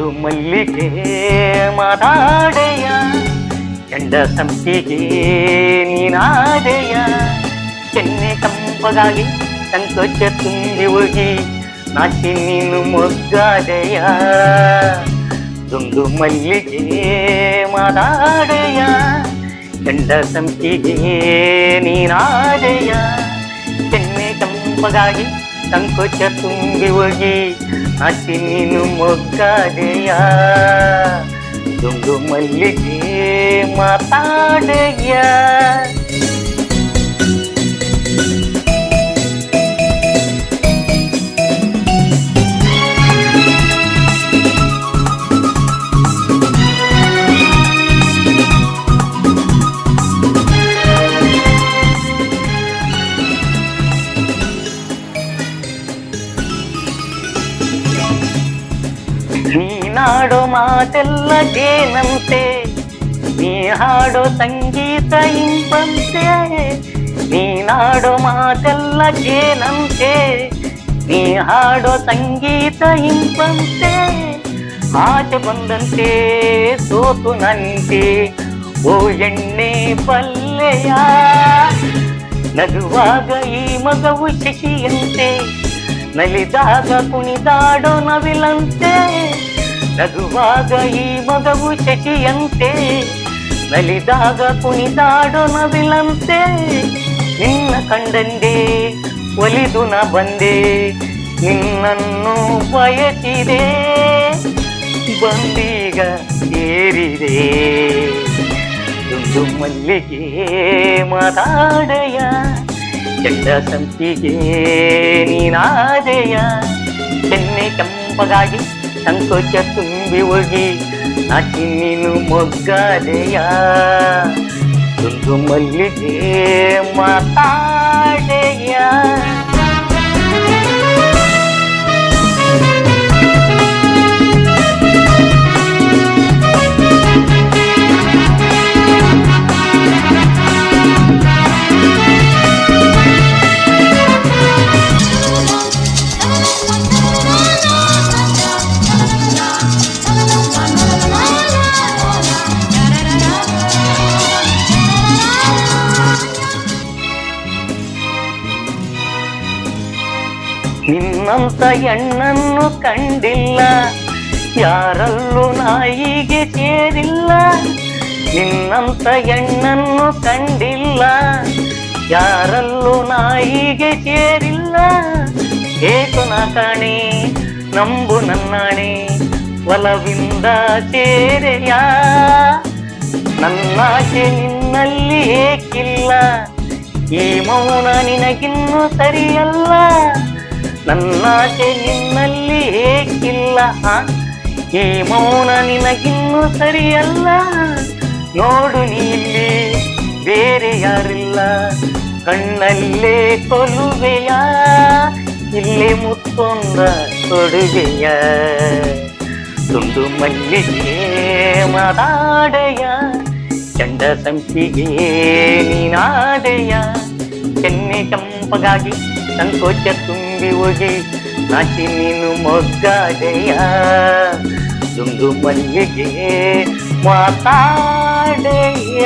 ದುಂಡು ಮಲ್ಲಿಗೆ ಮಾತಾಡೆಯ, ಚಂಡ ಸಂಪಿಗೆ ನೀನಾದೆಯ, ಕೆನ್ನೆ ಕಂಪಗಾಗಿ ಸಂಕೋಚ ತುಂಬಿ ಹೋಗಿ ನಾಚಿ ನೀನು ಮೊಗ್ಗಾದೆಯ. ದುಂಡು ಮಲ್ಲಿಗೆ ಮಾತಾಡೆಯ, ಚಂಡ ಸಂಪಿಗೆ ನೀನಾದೆಯ, ಕೆನ್ನೆ ಕಂಪಗಾಗಿ ಸಂಕೋಚ ತುಂಬಿ ಹೋಗಿ ನಾಚಿ ನೀನು ಮೊಗ್ಗಾದೆಯ. ದುಂಡು ಮಲ್ಲಿಗೆ ಮಾತಾಡೆಯ. ನೀನಾಡೋ ಮಾತೆಲ್ಲ ಜೇನಂತೆ, ನೀ ಹಾಡೋ ಸಂಗೀತ ಇಂಪಂತೆ. ನೀನಾಡೋ ಮಾತೆಲ್ಲ ಜೇನಂತೆ, ನೀ ಹಾಡೋ ಸಂಗೀತ ಇಂಪಂತೆ. ಆಚೆ ಬಂದಂತೆ ಸೋತು ನಂತೆ ಓ ಎಣ್ಣೆ ಪಲ್ಲೆಯ, ನಗುವಾಗ ಈ ಮಗವು ಶಶಿಯಂತೆ, ನಲಿದಾಗ ಕುಣಿದಾಡೋ ನವಿಲಂತೆ. ನಗುವಾಗ ಈ ಮಗವು ಶಶಿಯಂತೆ, ನಲಿದಾಗ ಕುಣಿದಾಡೋ ನವಿಲಂತೆ. ನಿನ್ನ ಕಂಡಂದೆ ಒಲಿದು ನ ಬಂದೆ, ನಿನ್ನನ್ನು ಬಯಸಿದೆ ಬಂದೀಗ ಸೇರಿದೆ. ದುಂಡು ಮಲ್ಲಿಗೆ ಮಾತಾಡೆಯ, ಚಂಡ ಸಂಪಿಗೆ ನೀನಾದೆಯ, ಕೆನ್ನೆ ಕೆಂಪಗಾಗಿ ಸಂಕೋಚ ತುಂಬಿ ಹೋಗಿ ನಾಚಿ ನೀನು ಮೊಗ್ಗಾದೆಯ. ದುಂಡು ಮಲ್ಲಿಗೆ ಮಾತಾಡೆಯ. ನಿನ್ನಂತ ಹೆಣ್ಣನ್ನು ಕಂಡಿಲ್ಲ, ಯಾರಲ್ಲೂ ನಾಯಿಗೆ ಸೇರಿಲ್ಲ. ನಿನ್ನಂತ ಹೆಣ್ಣನ್ನು ಕಂಡಿಲ್ಲ, ಯಾರಲ್ಲೂ ನಾಯಿಗೆ ಸೇರಿಲ್ಲ. ಏಕು ನಾ ಕಾಣೆ ನಂಬು ನನ್ನಾಣೆ, ಒಲವಿಂದ ಸೇರೆಯ. ನನ್ನಾಚೆ ನಿನ್ನಲ್ಲಿ ಏಕಿಲ್ಲ, ಈ ಮೌನ ನಿನಗಿನ್ನೂ ಸರಿಯಲ್ಲ. ನನ್ನಾಚೆ ನಿನ್ನಲ್ಲಿ ಏಕಿಲ್ಲ, ಈ ಮೌನ ನಿನಗಿನ್ನೂ ಸರಿಯಲ್ಲ. ನೋಡು ನೀಲ್ಲಿ ಬೇರೆ ಯಾರಿಲ್ಲ, ಕಣ್ಣಲ್ಲೇ ಕೊಲುವೆಯ, ಇಲ್ಲೇ ಮುತ್ತೊಂದ ಕೊಡುವೆಯ. ದುಂಡು ಮಲ್ಲಿಗೆ ಮಾತಾಡೆಯ, ಚಂಡ ಸಂಪಿಗೆ ನೀನಾದೆಯ, ಕೆನ್ನೆ ಕೆಂಪಗಾಗಿ ಸಂಕೋಚ ತುಂಬಿ ಹೋಗಿ ನಾಚಿ ನೀನು ಮೊಗ್ಗಾದೆಯ. ದುಂಡು ಮಲ್ಲಿಗೆ ಮಾತಾಡೆಯ.